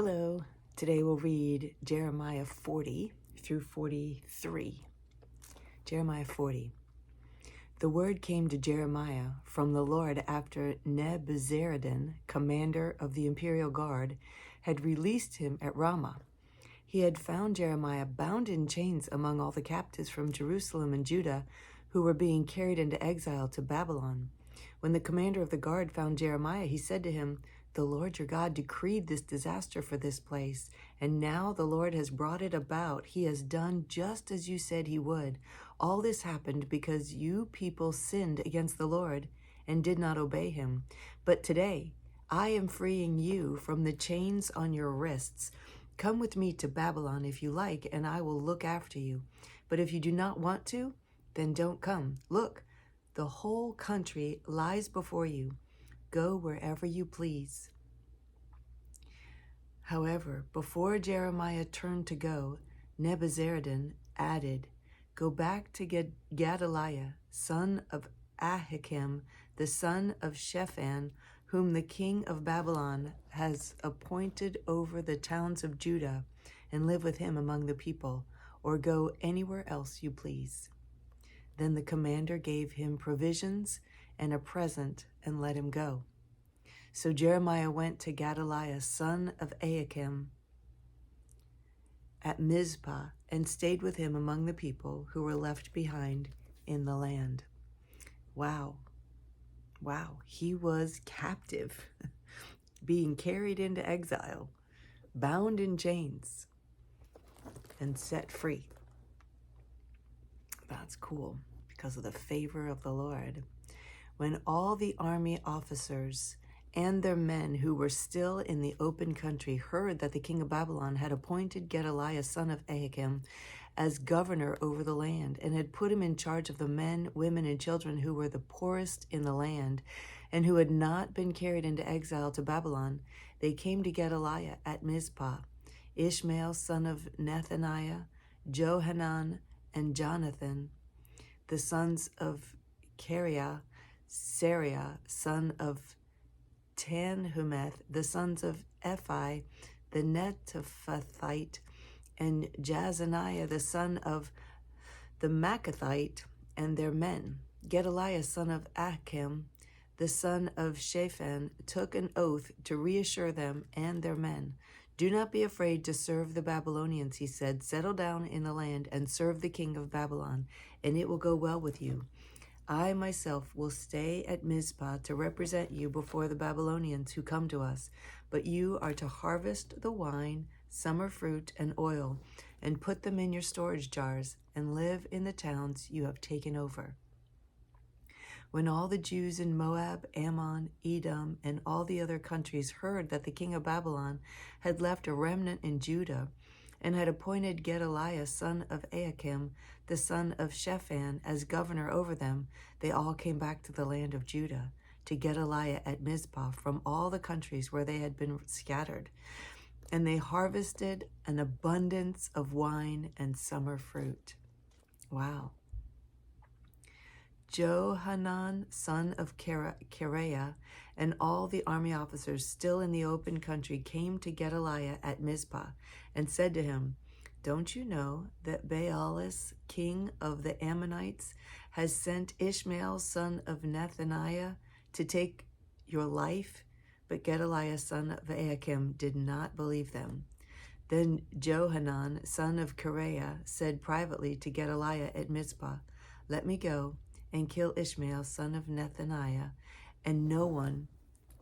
Hello. Today we'll read Jeremiah 40 through 43. Jeremiah 40. The word came to Jeremiah from the Lord after Nebuzaradan, commander of the imperial guard, had released him at Ramah. He had found Jeremiah bound in chains among all the captives from Jerusalem and Judah who were being carried into exile to Babylon. When the commander of the guard found Jeremiah, he said to him, "The Lord your God decreed this disaster for this place, and now the Lord has brought it about. He has done just as you said he would. All this happened because you people sinned against the Lord and did not obey him. But today I am freeing you from the chains on your wrists. Come with me to Babylon if you like, and I will look after you. But if you do not want to, then don't come. Look, the whole country lies before you. Go wherever you please." However, before Jeremiah turned to go, Nebuzaradan added, "Go back to Gedaliah, son of Ahikam, the son of Shaphan, whom the king of Babylon has appointed over the towns of Judah, and live with him among the people, or go anywhere else you please." Then the commander gave him provisions and a present and let him go. So Jeremiah went to Gedaliah, son of Ahikam, at Mizpah, and stayed with him among the people who were left behind in the land. Wow. He was captive, being carried into exile, bound in chains, and set free. That's cool, because of the favor of the Lord. When all the army officers and their men who were still in the open country heard that the king of Babylon had appointed Gedaliah, son of Ahikam, as governor over the land, and had put him in charge of the men, women, and children who were the poorest in the land, and who had not been carried into exile to Babylon, they came to Gedaliah at Mizpah. Ishmael, son of Nethaniah, Johanan, and Jonathan, the sons of Kariah, Sariah, son of Tanhumeth, the sons of Ephi, the Netophathite, and Jazaniah, the son of the Maccathite, and their men. Gedaliah, son of Achim, the son of Shaphan, took an oath to reassure them and their men. "Do not be afraid to serve the Babylonians," he said. "Settle down in the land and serve the king of Babylon, and it will go well with you. I myself will stay at Mizpah to represent you before the Babylonians who come to us, but you are to harvest the wine, summer fruit, and oil, and put them in your storage jars, and live in the towns you have taken over." When all the Jews in Moab, Ammon, Edom, and all the other countries heard that the king of Babylon had left a remnant in Judah, and had appointed Gedaliah, son of Ahikam, the son of Shaphan, as governor over them, they all came back to the land of Judah, to Gedaliah at Mizpah, from all the countries where they had been scattered. And they harvested an abundance of wine and summer fruit. Wow. Johanan, son of Kareah, and all the army officers still in the open country came to Gedaliah at Mizpah and said to him, "Don't you know that Baalis, king of the Ammonites, has sent Ishmael, son of Nethaniah, to take your life?" But Gedaliah, son of Ahikam, did not believe them. Then Johanan, son of Kareah, said privately to Gedaliah at Mizpah, "Let me go and kill Ishmael, son of Nethaniah, and no one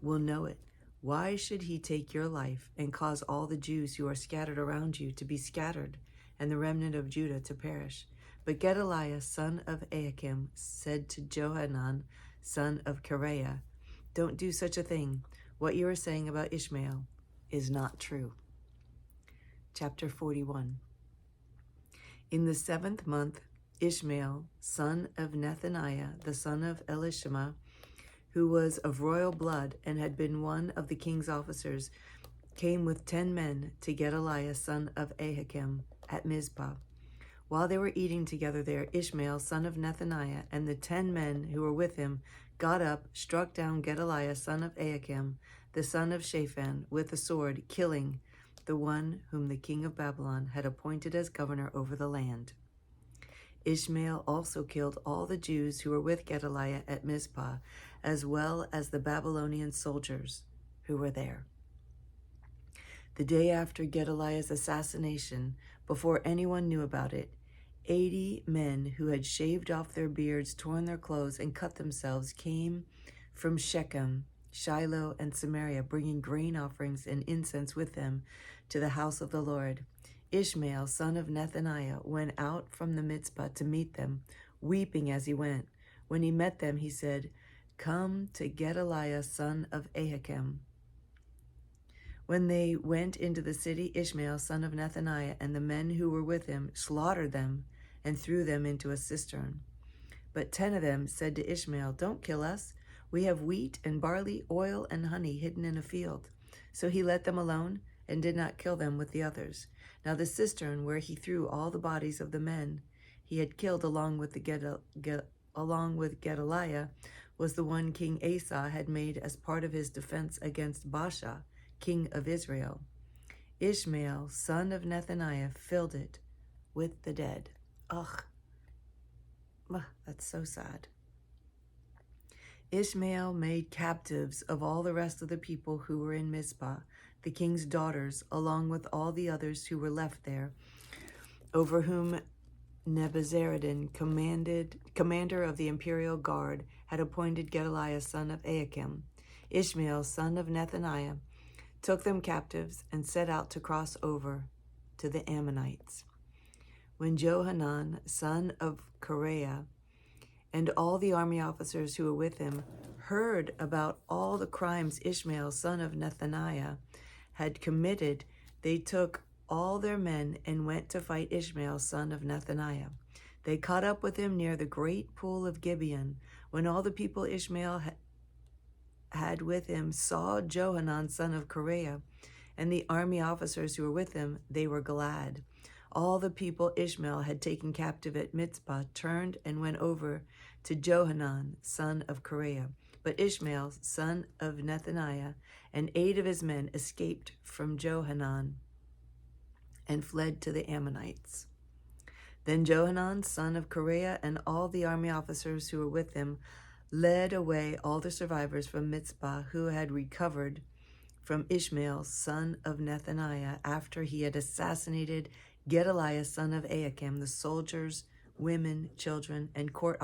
will know it. Why should he take your life and cause all the Jews who are scattered around you to be scattered, and the remnant of Judah to perish?" But Gedaliah, son of Ahikam, said to Johanan, son of Kareah, "Don't do such a thing. What you are saying about Ishmael is not true." Chapter 41. In the 7th month, Ishmael, son of Nethaniah, the son of Elishama, who was of royal blood and had been one of the king's officers, came with 10 men to Gedaliah, son of Ahikam, at Mizpah. While they were eating together there, Ishmael, son of Nethaniah, and the 10 men who were with him got up, struck down Gedaliah, son of Ahikam, the son of Shaphan, with a sword, killing the one whom the king of Babylon had appointed as governor over the land. Ishmael also killed all the Jews who were with Gedaliah at Mizpah, as well as the Babylonian soldiers who were there. The day after Gedaliah's assassination, before anyone knew about it, 80 men who had shaved off their beards, torn their clothes, and cut themselves came from Shechem, Shiloh, and Samaria, bringing grain offerings and incense with them to the house of the Lord. Ishmael, son of Nethaniah, went out from the Mizpah to meet them, weeping as he went. When he met them, he said, "Come to Gedaliah, son of Ahikam." When they went into the city, Ishmael, son of Nethaniah, and the men who were with him slaughtered them and threw them into a cistern. But 10 of them said to Ishmael, "Don't kill us. We have wheat and barley, oil and honey hidden in a field." So he let them alone and did not kill them with the others. Now the cistern where he threw all the bodies of the men he had killed along with Gedaliah was the one King Asa had made as part of his defense against Baasha, king of Israel. Ishmael, son of Nethaniah, filled it with the dead. Ugh, that's so sad. Ishmael made captives of all the rest of the people who were in Mizpah, the king's daughters, along with all the others who were left there, over whom Nebuzaradan, commander of the imperial guard, had appointed Gedaliah, son of Ahikam. Ishmael, son of Nethaniah, took them captives and set out to cross over to the Ammonites. When Johanan, son of Kareah, and all the army officers who were with him heard about all the crimes Ishmael, son of Nethaniah, had committed, they took all their men and went to fight Ishmael, son of Nethaniah. They caught up with him near the great pool of Gibeon. When all the people Ishmael had with him saw Johanan, son of Kareah, and the army officers who were with him, they were glad. All the people Ishmael had taken captive at Mizpah turned and went over to Johanan, son of Kareah. But Ishmael, son of Nethaniah, and 8 of his men escaped from Johanan and fled to the Ammonites. Then Johanan, son of Kareah, and all the army officers who were with him led away all the survivors from Mizpah who had recovered from Ishmael, son of Nethaniah, after he had assassinated Gedaliah, son of Ahikam, the soldiers, women, children, and court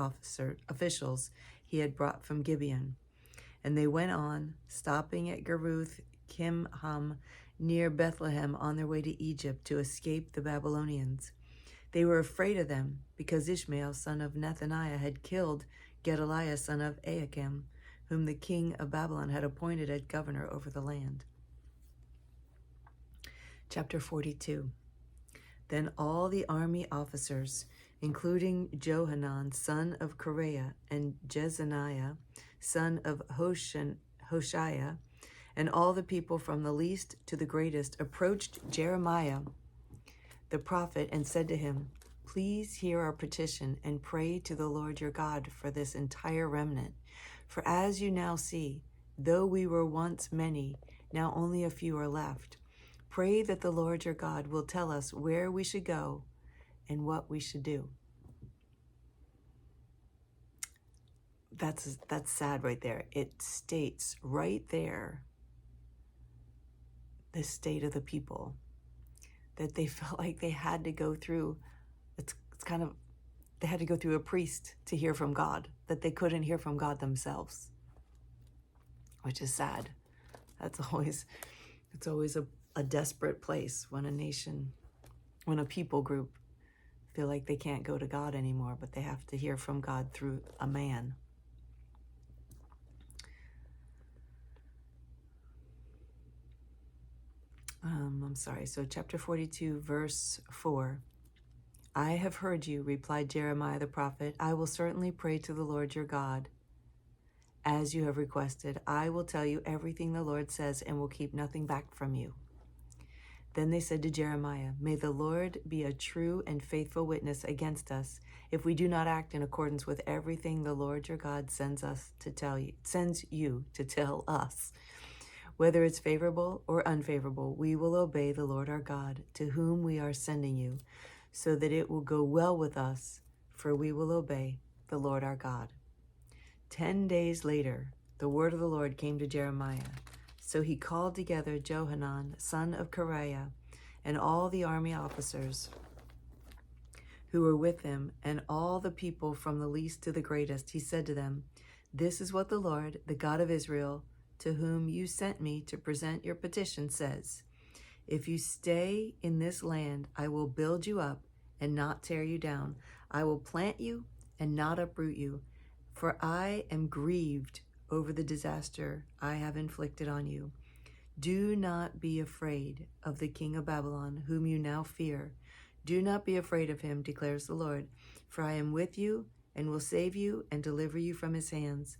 officials he had brought from Gibeon. And they went on, stopping at Geruth Kimham near Bethlehem on their way to Egypt to escape the Babylonians. They were afraid of them because Ishmael, son of Nethaniah, had killed Gedaliah, son of Ahikam, whom the king of Babylon had appointed as governor over the land. Chapter 42. Then all the army officers, including Johanan, son of Kareah, and Jezaniah, son of Hoshaiah, and all the people from the least to the greatest, approached Jeremiah the prophet and said to him, "Please hear our petition and pray to the Lord your God for this entire remnant. For as you now see, though we were once many, now only a few are left. Pray that the Lord your God will tell us where we should go and what we should do." That's sad right there. It states right there the state of the people, that they felt like they had to go through, they had to go through a priest to hear from God, that they couldn't hear from God themselves, which is sad. It's always a desperate place when a people group feel like they can't go to God anymore, but they have to hear from God through a man. So chapter 42, verse 4. "I have heard you," replied Jeremiah the prophet. "I will certainly pray to the Lord your God, as you have requested. I will tell you everything the Lord says and will keep nothing back from you." Then they said to Jeremiah, "May the Lord be a true and faithful witness against us if we do not act in accordance with everything the Lord your God sends you to tell us. Whether it's favorable or unfavorable, we will obey the Lord our God, to whom we are sending you, so that it will go well with us, for we will obey the Lord our God." 10 days later, the word of the Lord came to Jeremiah. So he called together Johanan, son of Kareah, and all the army officers who were with him, and all the people from the least to the greatest. He said to them, "This is what the Lord, the God of Israel, to whom you sent me to present your petition, says. If you stay in this land, I will build you up and not tear you down. I will plant you and not uproot you, for I am grieved over the disaster I have inflicted on you. Do not be afraid of the king of Babylon, whom you now fear. Do not be afraid of him, declares the Lord, for I am with you and will save you and deliver you from his hands.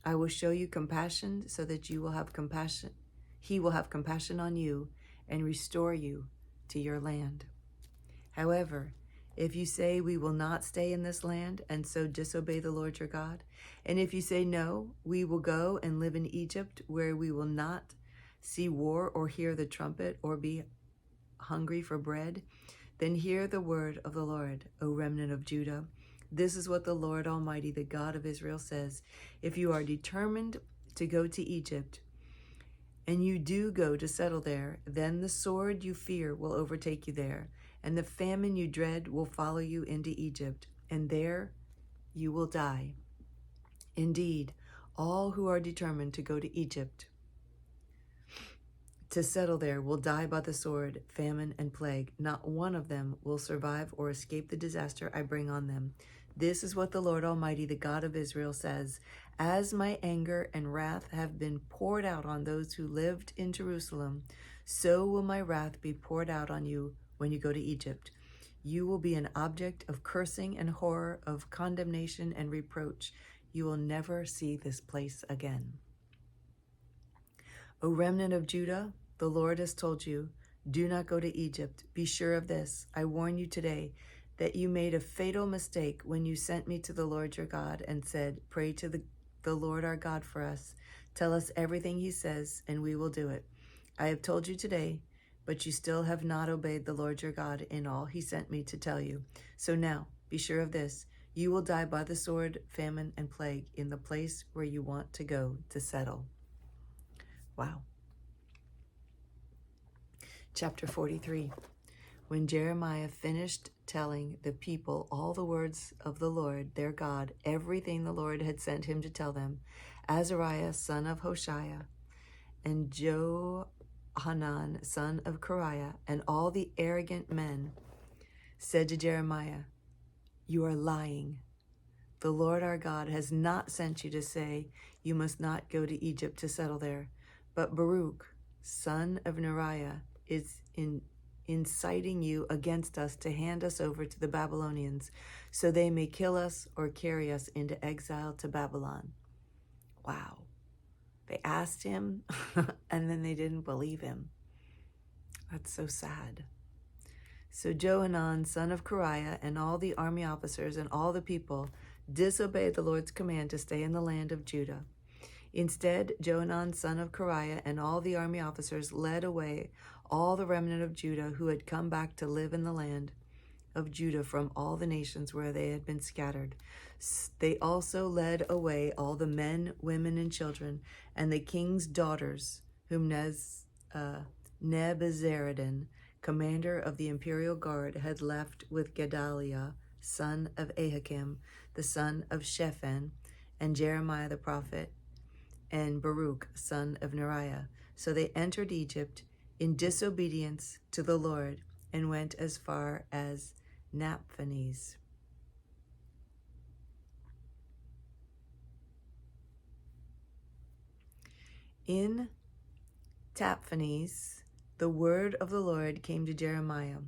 I will show you compassion so that you will have compassion. He will have compassion on you and restore you to your land. However, if you say, 'We will not stay in this land,' and so disobey the Lord your God, and if you say, 'No, we will go and live in Egypt, where we will not see war or hear the trumpet or be hungry for bread,' then hear the word of the Lord, O remnant of Judah. This is what the Lord Almighty, the God of Israel, says. If you are determined to go to Egypt, and you do go to settle there, then the sword you fear will overtake you there, and the famine you dread will follow you into Egypt, and there you will die. Indeed, all who are determined to go to Egypt to settle there will die by the sword, famine, and plague. Not one of them will survive or escape the disaster I bring on them. This is what the Lord Almighty, the God of Israel, says. As my anger and wrath have been poured out on those who lived in Jerusalem, so will my wrath be poured out on you when you go to Egypt. You will be an object of cursing and horror, of condemnation and reproach. You will never see this place again. O remnant of Judah, the Lord has told you, do not go to Egypt. Be sure of this. I warn you today that you made a fatal mistake when you sent me to the Lord your God and said, pray to the Lord our God for us. Tell us everything he says, and we will do it. I have told you today, but you still have not obeyed the Lord your God in all he sent me to tell you. So now, be sure of this. You will die by the sword, famine, and plague in the place where you want to go to settle. Wow. Chapter 43. When Jeremiah finished telling the people all the words of the Lord, their God, everything the Lord had sent him to tell them, Azariah, son of Hoshea, and Johanan, son of Kareah, and all the arrogant men said to Jeremiah, you are lying. The Lord our God has not sent you to say, you must not go to Egypt to settle there. But Baruch, son of Neriah, is inciting you against us to hand us over to the Babylonians, so they may kill us or carry us into exile to Babylon. Wow. They asked him, and then they didn't believe him. That's so sad. So Johanan, son of Kareah, and all the army officers and all the people disobeyed the Lord's command to stay in the land of Judah. Instead, Johanan, son of Kareah, and all the army officers led away all the remnant of Judah who had come back to live in the land of Judah from all the nations where they had been scattered. They also led away all the men, women, and children, and the king's daughters, whom Nebuzaradan, commander of the imperial guard, had left with Gedaliah, son of Ahikam, the son of Shaphan, and Jeremiah the prophet, and Baruch, son of Neriah. So they entered Egypt in disobedience to the Lord and went as far as Naphthanes. In Taphanes, the word of the Lord came to Jeremiah.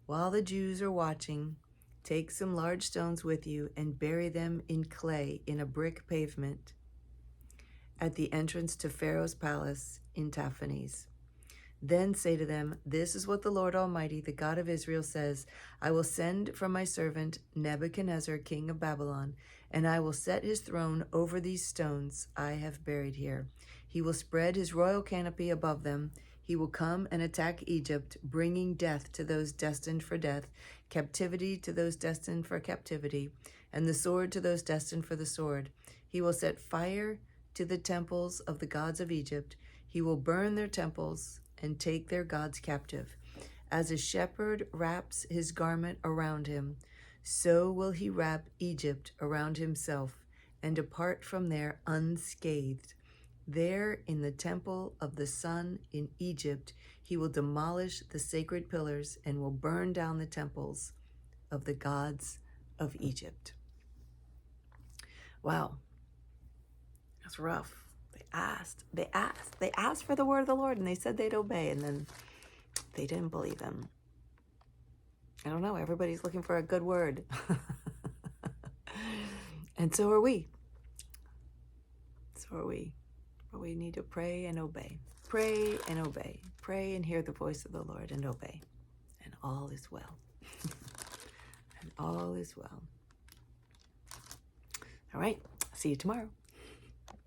While the Jews are watching, take some large stones with you and bury them in clay in a brick pavement at the entrance to Pharaoh's palace in Taphanes. Then say to them, this is what the Lord Almighty, the God of Israel, says. I will send from my servant Nebuchadnezzar, king of Babylon, and I will set his throne over these stones I have buried here. He will spread his royal canopy above them. He will come and attack Egypt, bringing death to those destined for death, captivity to those destined for captivity, and the sword to those destined for the sword. He will set fire to the temples of the gods of Egypt. He will burn their temples and take their gods captive. As a shepherd wraps his garment around him, so will he wrap Egypt around himself and depart from there unscathed. There in the temple of the sun in Egypt, he will demolish the sacred pillars and will burn down the temples of the gods of Egypt. Wow, that's rough. They asked for the word of the Lord, and they said they'd obey, and then they didn't believe him. I don't know, everybody's looking for a good word. And so are we. So are we. But we need to pray and obey. Pray and obey. Pray and hear the voice of the Lord and obey. And all is well. And all is well. All right. See you tomorrow.